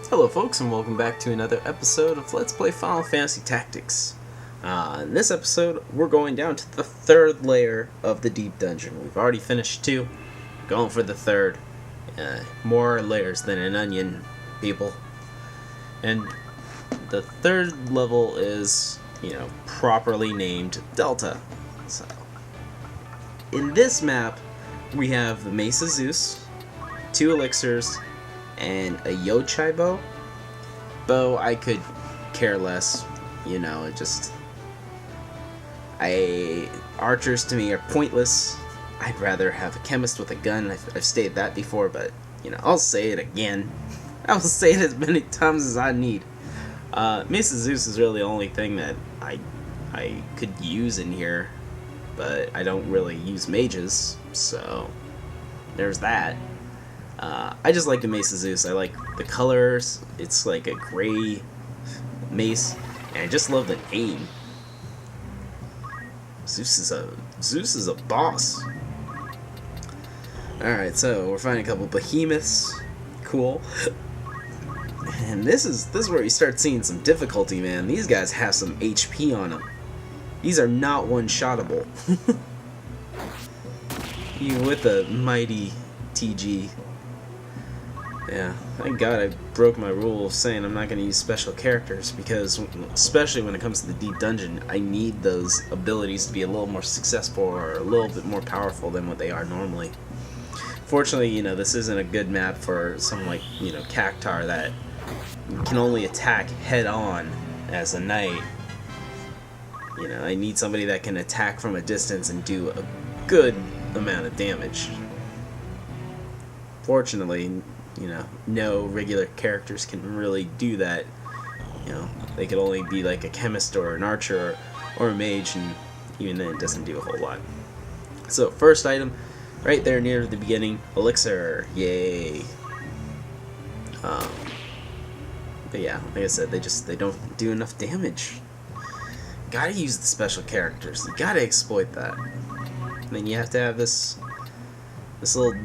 Hello folks and welcome back to another episode of Let's Play Final Fantasy Tactics. In this episode, we're going down to the third layer of the deep dungeon. We've already finished two, going for the third. More layers than an onion, people. And the third level is, properly named Delta. So, in this map, we have the Mace of Zeus, 2 elixirs, and a Yoichi Bow. Bow, I could care less, archers to me are pointless. I'd rather have a chemist with a gun. I've stated that before, but, I'll say it again. I'll say it as many times as I need. Mace of Zeus is really the only thing that I could use in here, but I don't really use mages, so there's that. I just like the Mace of Zeus. I like the colors. It's like a gray mace, and I just love the name. Zeus is a boss. Alright, so we're finding a couple behemoths. Cool. And this is where you start seeing some difficulty, man. These guys have some HP on them. These are not one-shottable. Even with a mighty TG. Yeah, thank God I broke my rule of saying I'm not going to use special characters, because especially when it comes to the deep dungeon, I need those abilities to be a little more successful or a little bit more powerful than what they are normally. Fortunately, this isn't a good map for someone like, Cactar that can only attack head-on as a knight. I need somebody that can attack from a distance and do a good amount of damage. Fortunately, no regular characters can really do that. They could only be like a chemist or an archer or a mage, and even then it doesn't do a whole lot. So, first item, right there near the beginning, elixir, yay. But yeah, like I said, they don't do enough damage. Gotta use the special characters. You gotta exploit that. And then you have to have this little,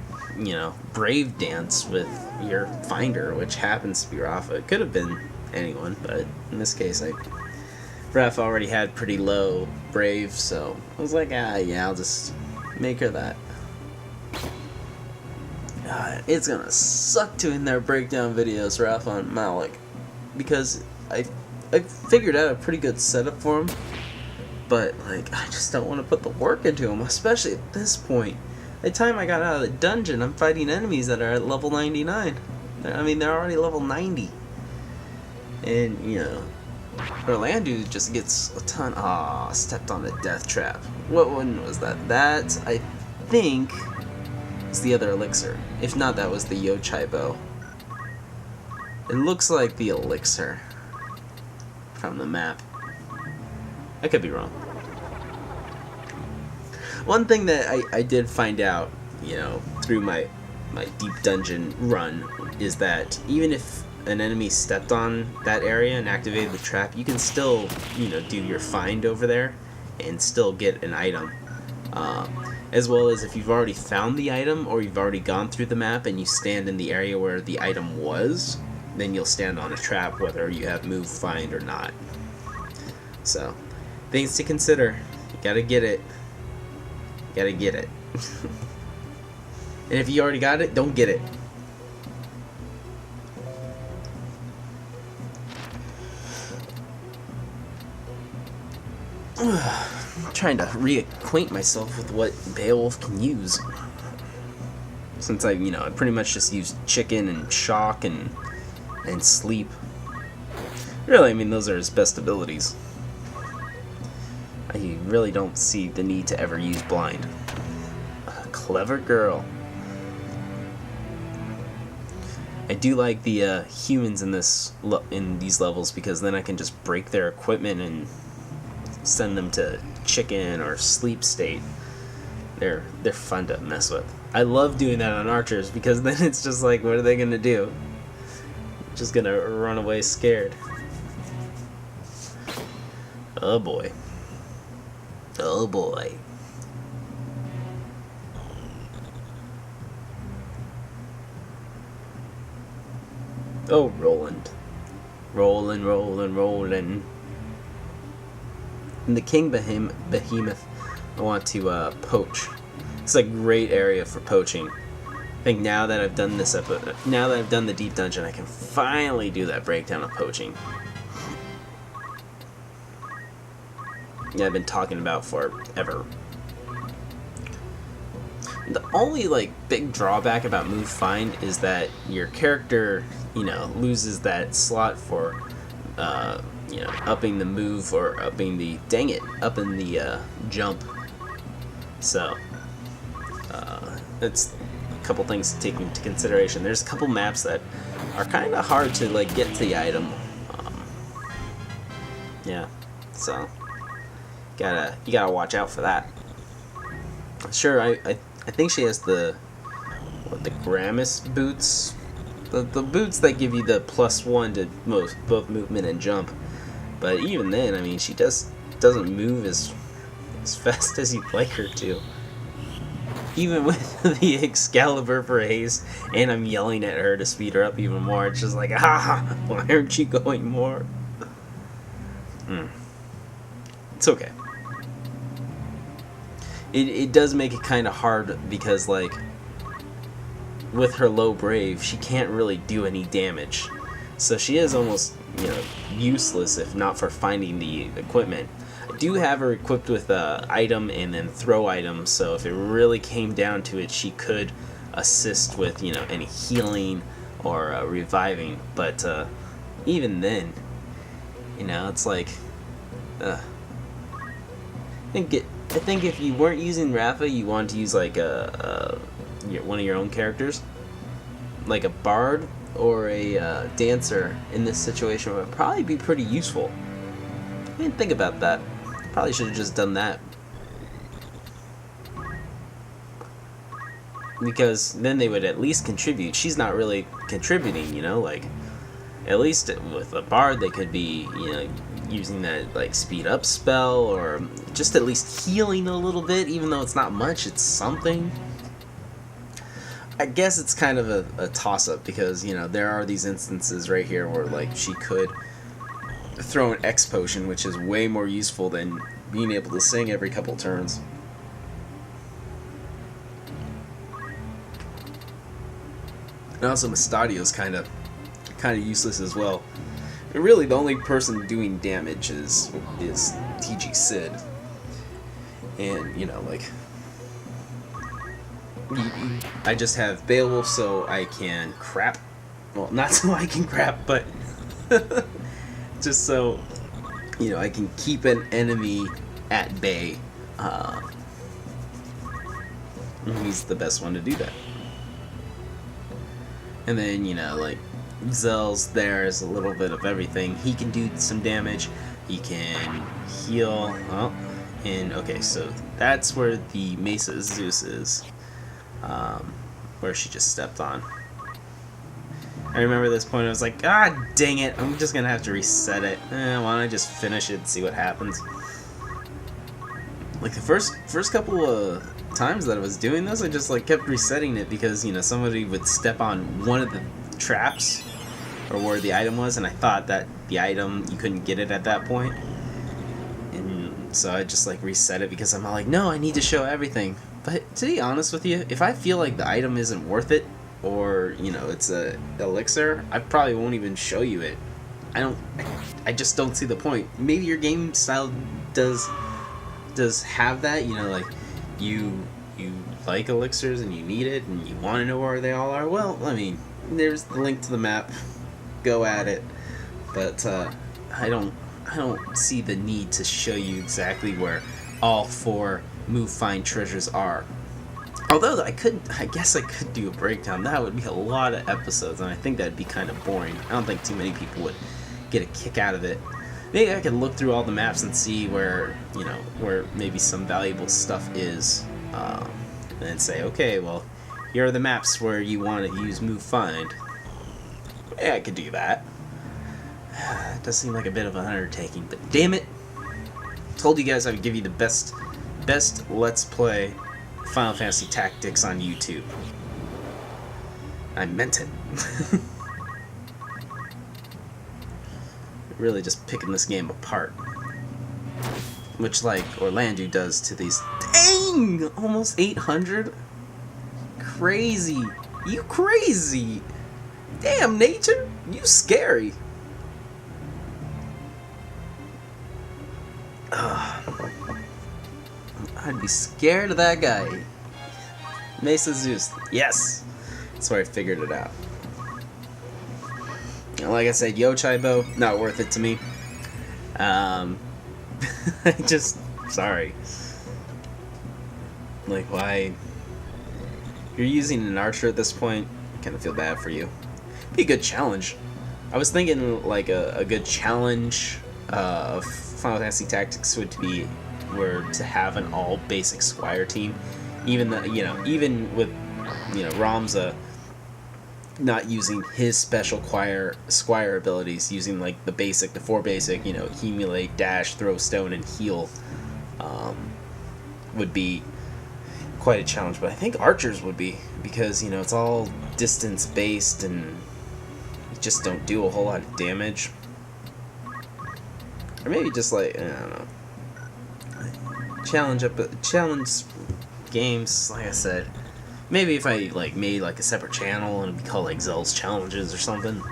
brave dance with your finder, which happens to be Rafa. It could have been anyone, but in this case, Rafa already had pretty low brave, so I was like, yeah, I'll just make her that. It's gonna suck doing their breakdown videos, Rafa and Malik, because I figured out a pretty good setup for them, but I just don't want to put the work into them, especially at this point. By the time I got out of the dungeon, I'm fighting enemies that are at level 99. They're already level 90. And, Orlando just gets a ton. Stepped on a death trap. What one was that? That, I think, is the other elixir. If not, that was the Yoichi Bow. It looks like the elixir from the map. I could be wrong. One thing that I did find out, through my deep dungeon run, is that even if an enemy stepped on that area and activated the trap, you can still, do your find over there and still get an item. As well as if you've already found the item or you've already gone through the map and you stand in the area where the item was, then you'll stand on a trap whether you have move find or not. So, things to consider. You gotta get it. And if you already got it, don't get it. I'm trying to reacquaint myself with what Beowulf can use. Since I pretty much just used chicken and shock and sleep. Really, those are his best abilities. I really don't see the need to ever use blind. Clever girl. I do like the humans in these levels, because then I can just break their equipment and send them to chicken or sleep state. They're fun to mess with. I love doing that on archers, because then it's just like, what are they gonna do? Just gonna run away scared. Oh boy. Oh boy. Oh, Roland. Rolling, rolling, rolling. And the King Behemoth, I want to poach. It's a great area for poaching. I think now that I've done this now that I've done the deep dungeon, I can finally do that breakdown of poaching. Yeah, I've been talking about forever. The only big drawback about move find is that your character, loses that slot for upping the move or upping the upping the jump. So it's a couple things to take into consideration. There's a couple maps that are kind of hard to get to the item. Yeah, so you gotta watch out for that. Sure, I think she has the Gramis boots, the boots that give you the +1 to both movement and jump. But even then, I mean, she doesn't move as fast as you'd like her to. Even with the Excalibur for haste, and I'm yelling at her to speed her up even more. It's just like, why aren't you going more? It's okay. It does make it kind of hard because, with her low brave, she can't really do any damage. So she is almost, useless if not for finding the equipment. I do have her equipped with item and then throw items, so if it really came down to it, she could assist with, any healing or reviving. But even then, it's like, I think if you weren't using Rafa, you wanted to use one of your own characters, like a bard or a dancer in this situation would probably be pretty useful. I didn't think about that. Probably should have just done that. Because then they would at least contribute. She's not really contributing, at least with a bard they could be, using that speed up spell or just at least healing a little bit, even though it's not much, it's something. I guess it's kind of a toss-up because, there are these instances right here where she could throw an X potion, which is way more useful than being able to sing every couple turns. And also Mustadio's kind of useless as well. And really, the only person doing damage is TG Sid. And, I just have Beowulf so I can crap. Well, not so I can crap, but just so, I can keep an enemy at bay. He's the best one to do that. And then, Zell's there is a little bit of everything. He can do some damage. He can heal. Oh, and okay, so that's where the Mace of Zeus is. Where she just stepped on. I remember this point, I was like, God dang it, I'm just gonna have to reset it. Why don't I just finish it and see what happens? The first couple of times that I was doing this, I just kept resetting it because, somebody would step on one of the traps or where the item was, and I thought that the item, you couldn't get it at that point. And so I just reset it because I'm all like, no, I need to show everything. But to be honest with you, if I feel like the item isn't worth it, or it's a elixir, I probably won't even show you it. I just don't see the point. Maybe your game style does have that, you like elixirs and you need it and you want to know where they all are. Well, I mean, there's the link to the map. Go at it. But I don't see the need to show you exactly where all 4 move find treasures are. Although I guess I could do a breakdown. That would be a lot of episodes, and I think that'd be kind of boring. I don't think too many people would get a kick out of it. Maybe I could look through all the maps and see where, where maybe some valuable stuff is, and then say, okay, well, here are the maps where you want to use move find. Yeah, I could do that. It does seem like a bit of an undertaking, but damn it! Told you guys I would give you the best Let's Play Final Fantasy Tactics on YouTube. I meant it. really just picking this game apart. Which, like, Orlando does to these. Dang! Almost 800? Crazy. You crazy. Damn, nature. You scary. I'd be scared of that guy. Mace Zeus. Yes! That's where I figured it out. Like I said, Yoichi Bow, not worth it to me. Sorry. Like, why? You're using an archer at this point, I kind of feel bad for you. Be a good challenge. I was thinking, like, a good challenge of Final Fantasy Tactics would be to have an all basic squire team. Even with Ramza not using his special squire abilities, using like the 4 basic, accumulate, dash, throw stone, and heal, would be quite a challenge. But I think archers would be, because it's all distance based and you just don't do a whole lot of damage. Or maybe just like, I don't know, challenge games, like I said. Maybe if I made a separate channel and it'd be called like Zell's Challenges or something.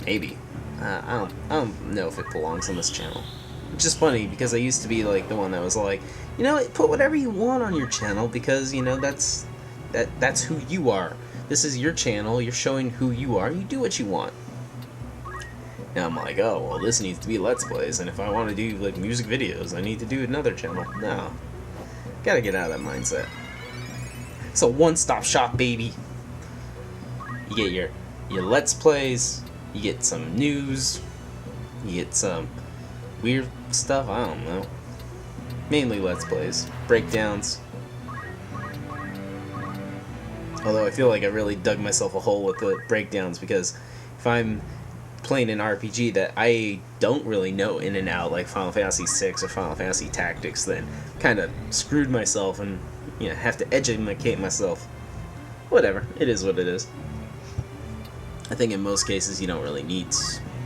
Maybe. I don't know if it belongs on this channel. It's just funny because I used to be like the one that was like, put whatever you want on your channel because that's who you are. This is your channel. You're showing who you are. You do what you want. Now I'm like, oh well, this needs to be Let's Plays, and if I want to do like music videos, I need to do another channel. No, gotta get out of that mindset. It's a one-stop shop, baby. You get your Let's Plays, you get some news, you get some weird stuff, I don't know. Mainly Let's Plays, breakdowns. Although I feel like I really dug myself a hole with the breakdowns, because if I'm playing an RPG that I don't really know in and out, like Final Fantasy VI or Final Fantasy Tactics, then kind of screwed myself and have to educate myself. Whatever, it is what it is. I think in most cases you don't really need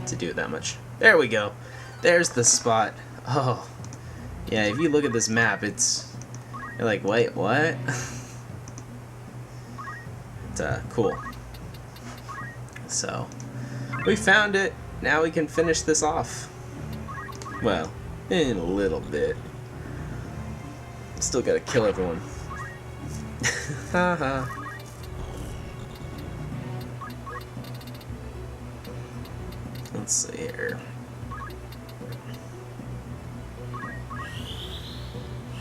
to do it that much. There we go. There's the spot. Oh, yeah, if you look at this map, you're like, wait, what? It's cool. So, we found it. Now we can finish this off. Well, in a little bit. Still gotta kill everyone. Haha. Let's see here.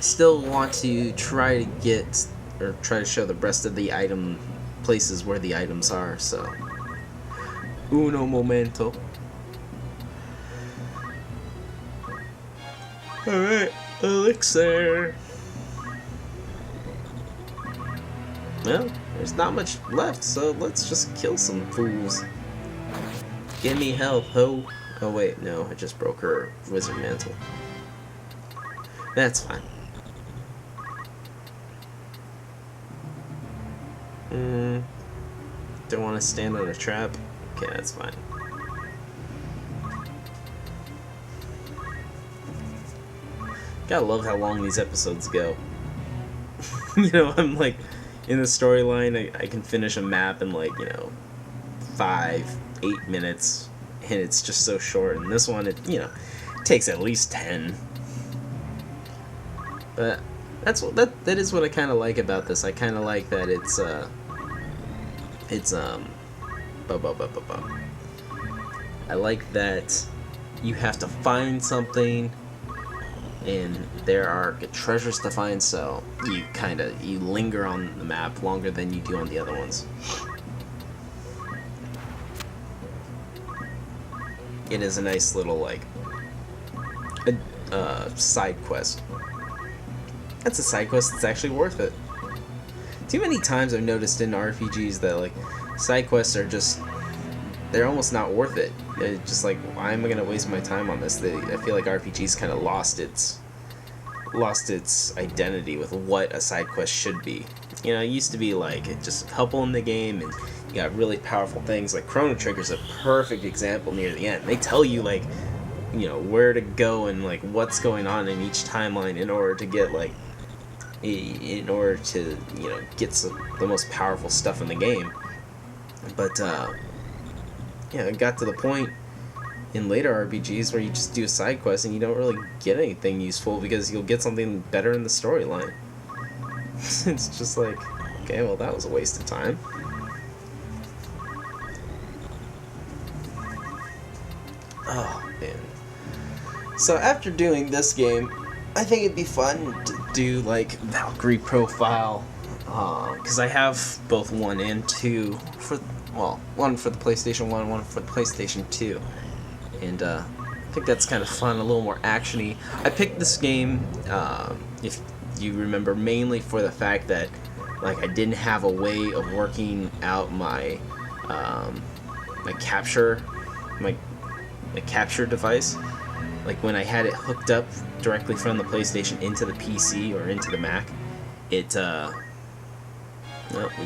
Still want to try to show the rest of the item places where the items are, so uno momento. Alright, elixir. Well, there's not much left, so let's just kill some fools. Give me health, ho. Oh wait, no, I just broke her wizard mantle. That's fine. Don't want to stand on a trap? Okay, that's fine. Gotta love how long these episodes go. I'm like, in the storyline, I can finish a map in 5-8 minutes, and it's just so short. And this one, it takes at least 10. But that is what I kind of like about this. I kind of like that it's I like that you have to find something, and there are treasures to find, so you linger on the map longer than you do on the other ones. It is a nice little side quest. That's a side quest that's actually worth it. Too many times I've noticed in RPGs that side quests are they're almost not worth it. They're just like, why am I gonna waste my time on this? I feel like RPGs kind of lost its identity with what a side quest should be. It used to be just a couple in the game, and you got really powerful things. Like Chrono Trigger's a perfect example near the end. They tell you where to go and like what's going on in each timeline in order to get like get the most powerful stuff in the game. But it got to the point in later RPGs where you just do a side quest and you don't really get anything useful because you'll get something better in the storyline. It's just like, okay, well, that was a waste of time. Oh, man. So after doing this game, I think it'd be fun to do, like, Valkyrie profile, because I have both 1 and 2, one for the PlayStation 1, one for the PlayStation 2, and I think that's kind of fun, a little more actiony. I picked this game, if you remember, mainly for the fact that, like, I didn't have a way of working out my capture device. Like when I had it hooked up directly from the PlayStation into the PC or into the Mac, we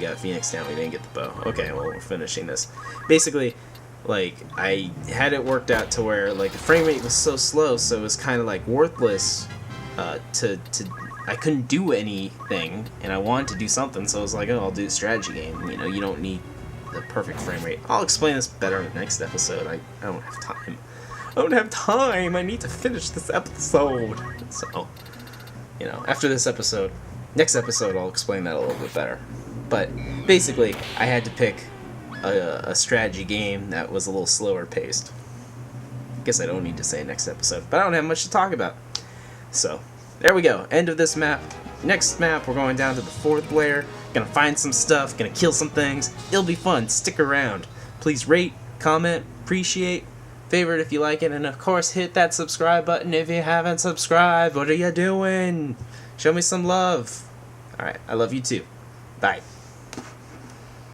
got Phoenix down, we didn't get the bow. Okay, well, we're finishing this. Basically, like, I had it worked out to where, like, the frame rate was so slow, so it was kind of, like, worthless I couldn't do anything, and I wanted to do something, so I was like, oh, I'll do a strategy game. You don't need the perfect frame rate. I'll explain this better in the next episode. I don't have time. I need to finish this episode. So, after this episode, next episode, I'll explain that a little bit better. But basically, I had to pick a strategy game that was a little slower paced. Guess I don't need to say next episode, but I don't have much to talk about. So, there we go. End of this map. Next map, we're going down to the 4th layer. Gonna find some stuff, gonna kill some things. It'll be fun. Stick around. Please rate, comment, appreciate, favorite if you like it, and of course hit that subscribe button if you haven't subscribed. What are you doing? Show me some love. Alright, I love you too. Bye.